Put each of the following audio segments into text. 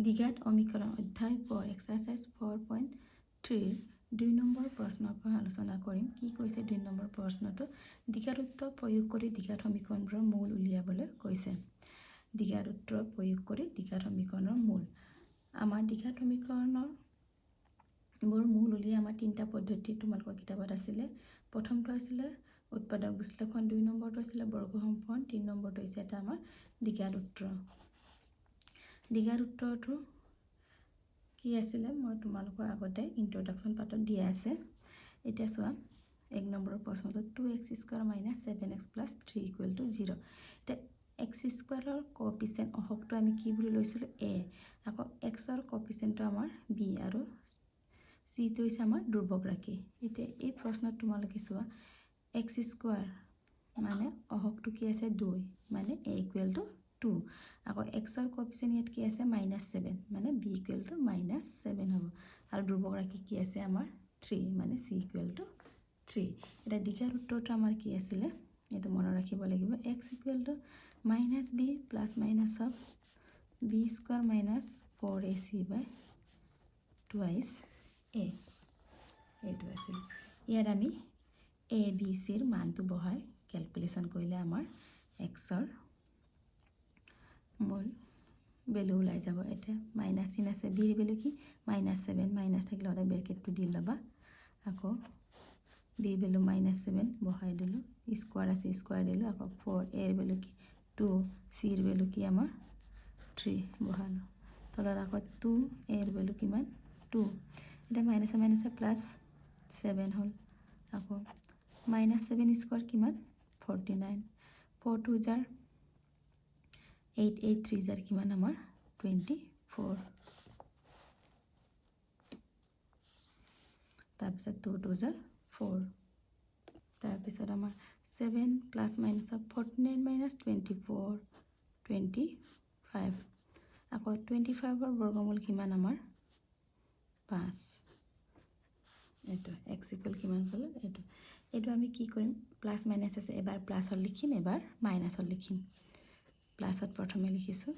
দ্বিঘাত সমীকৰণ অধ্যায় 4 এক্সাৰসাইজ 4.3 2 নম্বৰ প্ৰশ্নৰ পৰা আলোচনা কৰিম। কি কৈছে 2 নম্বৰ প্ৰশ্নটো? দ্বিঘাত সূত্ৰ প্ৰয়োগ কৰি দ্বিঘাত সমীকৰণৰ মূল উলিয়াবলৈ কৈছে। দ্বিঘাত সূত্ৰ প্ৰয়োগ কৰি দ্বিঘাত সমীকৰণৰ মূল। আমাৰ দ্বিঘাত সমীকৰণৰ মূল উলিয়াই আমাৰ তিনিটা পদ্ধতি তোমালোকৰ কিতাপত আছিলে। প্ৰথমটো আছিলে উৎপাদক বিশ্লেষণ, 2 নম্বৰটো আছিলে বৰ্গ সম্পূৰণ, 3 নম্বৰটো হৈছে এটা আমাৰ দ্বিঘাত সূত্ৰ। দ্বিঘাত সূত্ৰটো কি আছিলে মই তোমালোকৰ আগতে ইন্ট্ৰডাকশ্যন পাৰ্টত দিয়া আছে। এতিয়া চোৱা 1 নম্বৰৰ প্ৰশ্নটো 2x² - 7x + 3 = 0। এতিয়া x² ৰ কোএফিচিয়েন্ট অহকটো আমি কি বুলি লৈছিলোঁ a, আকৌ x ৰ কোএফিচিয়েন্টটো আমাৰ b আৰু c টো হৈছে আমাৰ ধ্ৰুৱক ৰাশি। এতিয়া এই প্ৰশ্নত তোমালোকে চোৱা x² মানে অহকটো কি আছে 2 মানে a = 2, আকৌ x ৰ কোএফিচিয়েন্ট ইয়াত কি আছে -7 মানে b = -7 হ'ব, আৰু ধ্ৰুৱক ৰাশি কি আছে আমাৰ 3 মানে c = 3। এটা দ্বিঘাত সূত্ৰটো আমাৰ কি আছিলে এইটো মনত ৰাখিব লাগিব। x = -b ± b² - 4ac/2a এইটো আছিল। ইয়াত আমি a b c ৰ মানটো বহাই ক্যালকুলেশন কৰিলে আমাৰ x ৰ মূল ভ্যালু ওলাই যাব। এটা মাইনাস চিন আছে, b ৰ ভ্যালু কি -7, মাইনাস থাকিলে ওটা ব্ৰেকেটটো দি ল'বা। আকৌ b ৰ ভ্যালু -7 বহাই দিলোঁ, স্কয়াৰ আছে স্কয়াৰ দিলোঁ, আকৌ 4 a ৰ ভ্যালু কি 2, c ৰ ভ্যালু কি আমাৰ 3 বহালোঁ। তলত আকৌ 2 a ৰ ভ্যালু কিমান 2, এটা মাইনাস মাইনাস প্লাস 7 হ'ল, আকৌ -7 স্কয়াৰ কিমান 49, 4 2 জাৰ 8 8 3 জাৰ কিমান আমাৰ 24, তাৰপিছত 2 2 জাৰ 4, তাৰপিছত আমাৰ 7 প্লাস মাইনাস 49 - 24 25, আকৌ 25 ৰ বৰ্গমূল কিমান আমাৰ 5। এইটো x = কিমান পালো এইটো আমি কি কৰিম প্লাস মাইনাস আছে, এবাৰ প্লাসত লিখিম এবাৰ মাইনাসত লিখিম। প্লাসত প্ৰথমে লিখিছো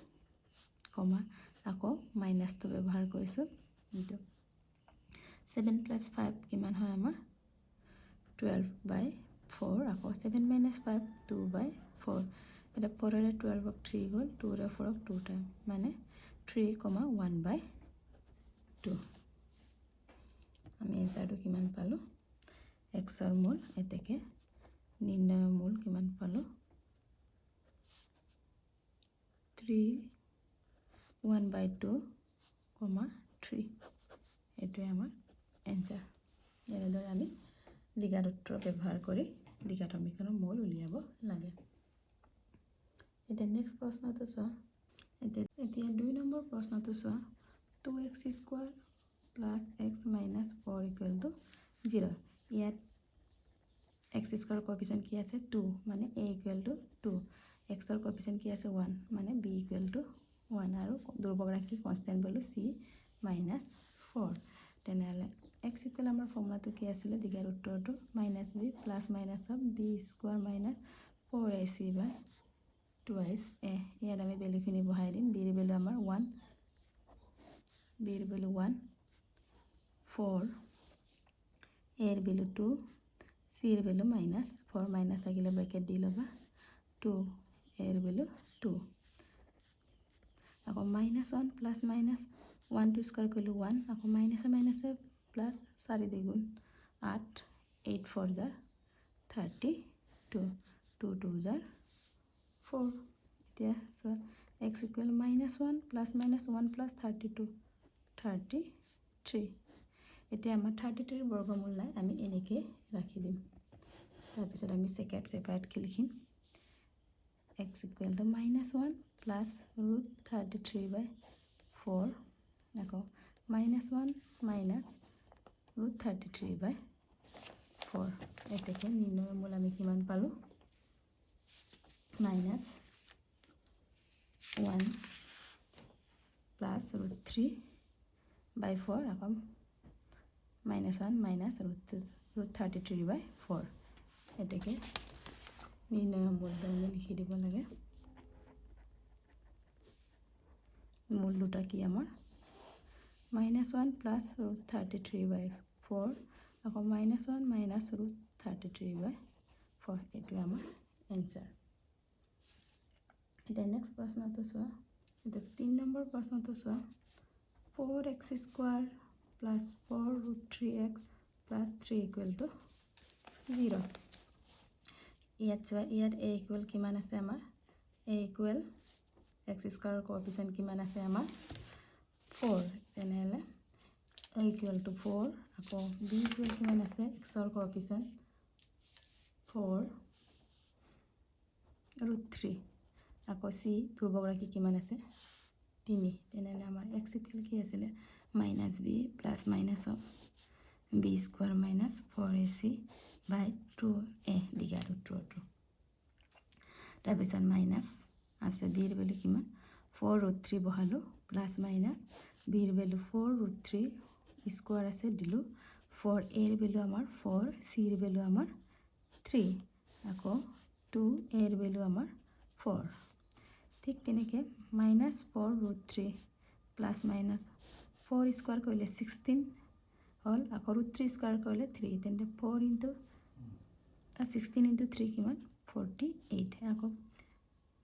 কমা, আকৌ মাইনাসটো ব্যৱহাৰ কৰিছো। এইটো 7 + 5 কিমান হয় আমাৰ 12/4, আকৌ 7 - 5 2/4, এটা 4 ৰে 12 ক 3 গ'ল, 2 ৰে 4 ক 2 টাইম মানে 3, 1/2। আমি এনসাৰটো কিমান পালো x ৰ মূল এতেকে নিৰ্ণয়ৰ মূল কিমান পালো 3 1/2, 3। এইটোৱে আমাৰ এনসাৰ। এনেদৰে আমি দ্বিঘাত সূত্ৰ ব্যৱহাৰ কৰি দ্বিঘাত সমীকৰণৰ মূল উলিয়াব লাগে। এতিয়া নেক্সট প্ৰশ্নটো চোৱা। এতিয়া 2 নম্বৰ প্ৰশ্নটো চোৱা 2x² + x - 4 = 0। ইয়াত x² ৰ কোএফিচিয়েন্ট কি আছে 2 মানে a = 2, x ৰ কোএফিচিয়েন্ট কি আছে 1 মানে b = 1, আৰু ধ্ৰুৱক ৰাশি কনস্ট্যান্ট ভ্যালু c -4। তেনেহলে x = আমাৰ ফৰ্মুলাটো কি আছিলে দ্বিঘাত সূত্ৰটো -b plus minus b² - 4ac/2a। ইয়াত আমি ভ্যালুখিনি বহাই দিম। b ৰ ভ্যালু আমাৰ 1, b ৰ ভ্যালু 1, 4, a ৰ ভ্যালু 2, c ৰ ভ্যালু -4, মাইনাস থাকিলে ব্ৰেকেট দি ল'বা, 2 a ৰ ভ্যালু 2, আকৌ -1 প্লাস মাইনাস 1 2 স্কয়াৰ কৰিলে 1, আকৌ মাইনাস প্লাস 4 দ্বিগুণ 8, 8 4 জাৰ 32, 2 2 জাৰ 4। এতিয়া x = -1 প্লাস মাইনাস 1 প্লাস 32 33। এতিয়া আমাৰ 33 ৰ বৰ্গমূল নাই, আমি এনেকে ৰাখি দিম। তাৰপিছত আমি সেপাৰেটকে লিখিম x = -1 প্লাস √33/4, আকৌ -1 মাইনাস √33/4। এতেকে নিৰ্ণয়ৰ মূল আমি কিমান পালো -1 প্লাস √3/4, আকৌ -1 মাইনাস √33/4। এতেকে নিৰ্ণয়ৰ মূলটো আমি লিখি দিব লাগে। মূল দুটা কি আমাৰ -1 প্লাছ √33/4 আকৌ -1 মাইনাছ √33/4 এইটো আমাৰ এনসাৰ এতিয়া নেক্সট প্ৰশ্নটো চোৱা এতিয়া 3 নম্বৰ প্ৰশ্নটো চোৱা 4x² প্লাছ 4√3x প্লাছ 3 = 0 ইয়াত চোৱা ইয়াত a ইকুৱেল কিমান আছে আমাৰ a ইকুৱেল x² কোএফিচিয়েন্ট কিমান আছে আমাৰ 4 তেনেহলে a ইকুৱেল টু 4 আকৌ b ইকুৱেল কিমান আছে x ৰ কোএফিচিয়েন্ট 4√3 আকৌ c ধ্ৰুবকৰাশী কিমান আছে 3 তেনেহলে আমাৰ x ইকুৱেল কি আছিল -b plus minus b² minus 4ac/2a দিঘাত উত্তৰটো তাৰপিছত মাইনাছ আছে b ৰ ভ্যালু কিমান 4√3 বহালো প্লাছ মাইনাছ b ৰ ভ্যালু 4√3 স্কয়াৰ আছে দিলো 4a ৰ ভ্যালু আমাৰ 4 c ৰ ভ্যালু আমাৰ 3 আকৌ 2a ৰ ভ্যালু আমাৰ 4 ঠিক তেনেকে -4√3 প্লাছ মাইনাছ 4 স্কয়াৰ কৰিলে 16 হল আকৌ √3 স্কয়াৰ কৰিলে 3 তেন্তে 4 * 16 * 3 কিমান 48 আকৌ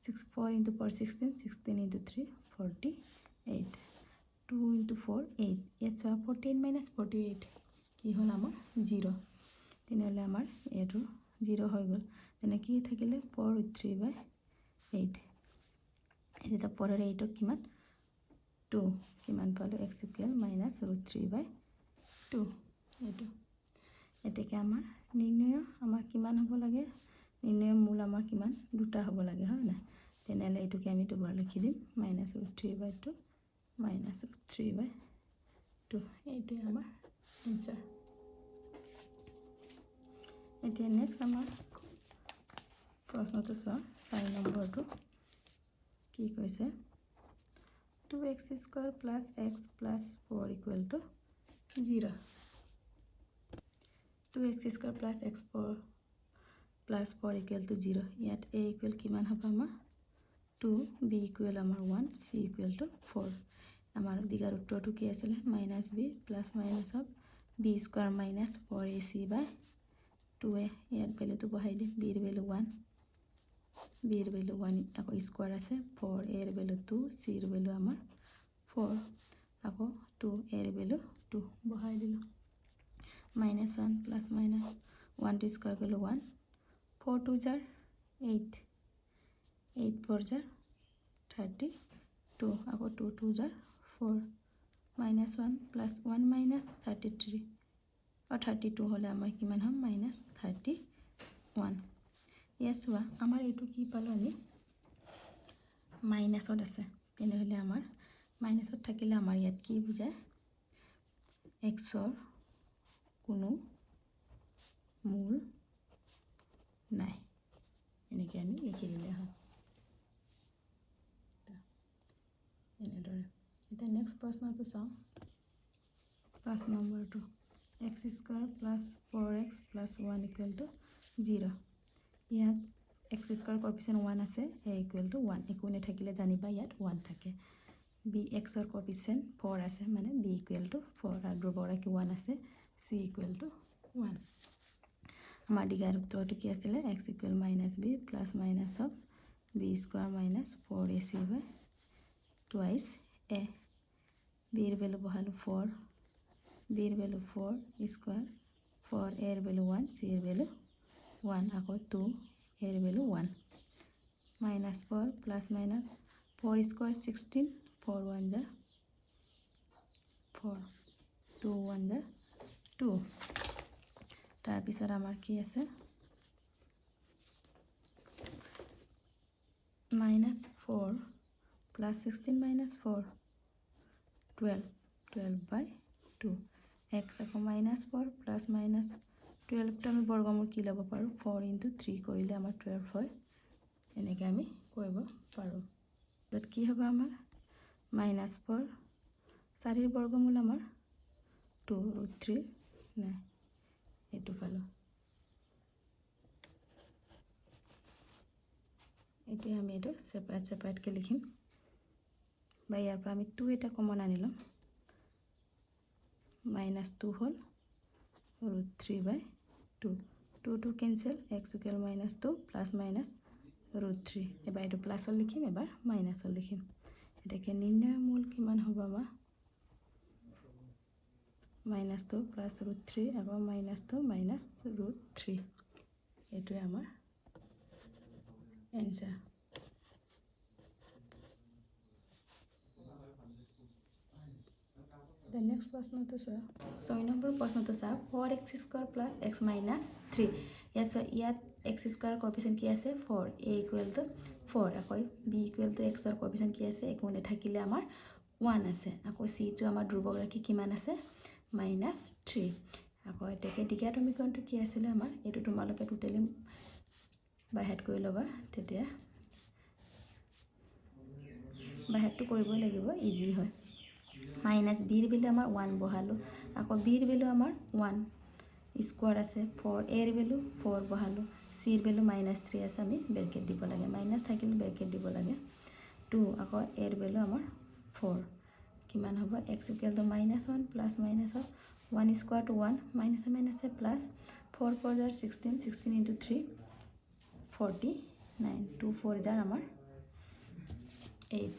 4 * 4 16 16 * 3 48 2 * 4 8 ইয়াত 48 - 48 কি হল আমাৰ 0 তেনেহলে আমাৰ এটো 0 হৈ গল তেনে কি থাকিলে 4√3/8 এটা পরের 8 কিমান 2 কিমান পালো x ইকুয়াল -√3/2 এটো এটাকে আমাৰ নিৰ্ণয় আমাৰ কিমান হ'ব লাগে নিৰ্ণয় মূল আমাৰ কিমান দুটা হ'ব লাগে হয় না তেনেহলে এটোকে আমি দুবাৰ লিখি দিম -√3/2 -√3/2 এইটো আমাৰ আনসাৰ এতিয়া নেক্সট আমাৰ প্ৰশ্নটো চোৱা 4 নম্বৰটো কি কৈছে 2x² plus x plus 4 = 0 2x² plus x4 plus 4 = 0 ইয়াত a ইকুৱেল কিমান হ'ব আমাৰ 2 b ইকুৱেল আমাৰ 1 c ইকুৱেল টু 4 আমাৰ দিগাৰ উত্তৰটো কি আছিল -b plus minus b² minus 4ac/2a ইয়াত ভ্যালুটো বহাই দিম b ৰ ভ্যালু 1 b ৰ ভ্যালু 1 আকৌ স্কয়াৰ আছে 4 a ৰ ভ্যালু 2 c ৰ ভ্যালু আমাৰ 4 আকৌ 2 a ৰ ভ্যালু 2 বহাই দিলো -1 প্লাস মাইনাস 1 টু স্কয়ার করলে 1 4 2 jar 8 8 4 jar 32 আকৌ 2 2 jar 4 -1 plus 1 minus 33 or 32 হলে আমাৰ কিমান হয় -31 yes wa আমাৰ এটো কি পালো আমি মাইনাসত আছে তেনেহলে আমাৰ মাইনাসত থাকিলে আমাৰ ইয়াত কি বুজায় x ৰ কোনো মূল নাই এনেকৈ আমি লিখি দিলে হয় এনেদৰে এটা নেক্সট প্ৰশ্নটো চাওঁ 5 নম্বৰটো x² plus 4x plus 1 = 0 ইয়াত x² কোএফিচিয়েন্ট 1 আছে a = 1 একো নেথাকিলে জানিবা ইয়াত 1 থাকে b x ৰ কোএফিচিয়েন্ট 4 আছে মানে b = 4 আৰু ধ্ৰুবকৰাশী 1 আছে c = 1 আমাৰ দিগাৰ উত্তৰটো কি আছিল x = -b plus minus of b² minus 4ac/2 a b ৰ ভ্যালু বহালো 4 b ৰ ভ্যালু 4 স্কয়াৰ 4 a ৰ ভ্যালু 1 c ৰ ভ্যালু 1 আকৌ 2 a ৰ value 1 -4 plus minus 4 square 16 4 1 jar 4 2 1 jar 2 তাৰ পিছত আমাৰ কি আছে -4 plus 16 minus 4 12 12/2 x আকৌ -4 plus minus 12 টো আমি বৰ্গমূল কি ল'ব পাৰো 4 * 3 কৰিলে আমাৰ 12 হয় এনেকৈ আমি কৰিব পাৰো তাত কি হ'ব আমাৰ -4 4 ৰ বৰ্গমূল আমাৰ 2√3 নাই এটো পালো এতিয়া আমি এটো সেপাৰেট কে লিখিম বা ইয়াৰ পৰা আমি 2 এটা কমন আনিলোঁ -2 হ'ল √3/2 2 cancel x equal -2 plus minus √3 এবাৰ এইটো প্লাছত লিখিম এবাৰ মাইনাছত লিখিম এটাকে নিৰ্ণয় মূল কিমান হ'ব আমাৰ -2 প্লাছ √3 আকৌ -2 মাইনাছ √3 এইটোৱে আমাৰ এনসাৰ The next প্ৰশ্নটো চোৱা 6 নম্বৰ প্ৰশ্নটো চোৱা 4x² প্লাছ x মাইনাছ 3 ইয়াত x স্কয়াৰ কোএফিচিয়েন্ট কি আছে 4 a ইকুৱেল টু 4 আকৌ b ইকুৱেল টু x ৰ কোএফিচিয়েন্ট কি আছে একো নাথাকিলে আমাৰ 1 আছে আকৌ c টো আমাৰ ধ্ৰুবক ৰাশি কিমান আছে -3 আকৌ এটাকে দ্বিঘাত সমীকৰণটো কি আছিলে আমাৰ এইটো তোমালোকে টোটালি বাই কৰি ল'বা তেতিয়া বাহেতটো কৰিবই লাগিব ইজি হয় মাইনাস b ৰ ভ্যালু আমাৰ 1 বহালো আকৌ b ৰ ভ্যালু আমাৰ 1 স্কয়াৰ আছে 4 a ৰ ভ্যালু 4 বহালো c ৰ ভ্যালু -3 আছে আমি ব্ৰেকেট দিব লাগে মাইনাস থাকিলে ব্ৰেকেট দিব লাগে 2 আকৌ a ৰ ভ্যালু আমাৰ 4 কিমান হ'ব x = -1 plus minus 1 square to 1 minus minus plus 4 4 * 16 16 * 3 49 2 4 jar আমাৰ 8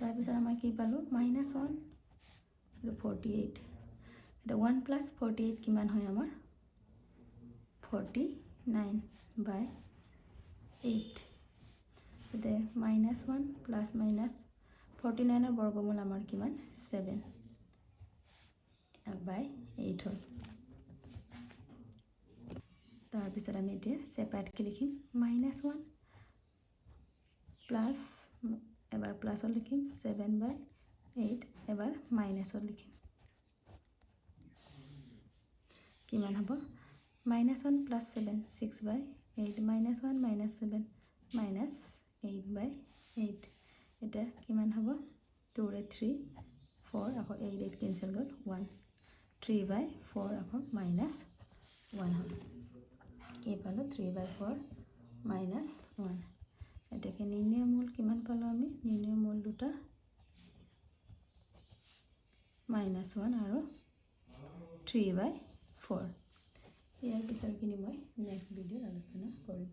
তাৰপিছত আমাৰ কি পালো -1 আৰু 48 এটা 1 + 48 কিমান হয় আমাৰ 49/8 এতে -1 প্লাস মাইনাস 49 ৰ বৰ্গমূল আমাৰ কিমান 7/8 হ'ল তাৰপিছত আমি এতিয়া সেপাৰেট কি লিখিম -1 প্লাস এবাৰ প্লাসত লিখিম 7/8 এবাৰ মাইনাসত লিখিম কিমান হ'ব -1 + 7 6/8 -1 - 7 -8/8 এটা কিমান হ'ব 2 ৰে 3 4 আকৌ 8 8 কেনসেল গ'ল 1 3/4 আকৌ -1 হ'ল কি পালো 3/4 -1 এটাকে নিৰ্ণয় মূল কিমান পালো আমি নিৰ্ণয় মূল দুটা -1 আৰু 3/4 ইয়াৰ পিছৰখিনি মই নেক্সট ভিডিঅ'ত আলোচনা কৰিম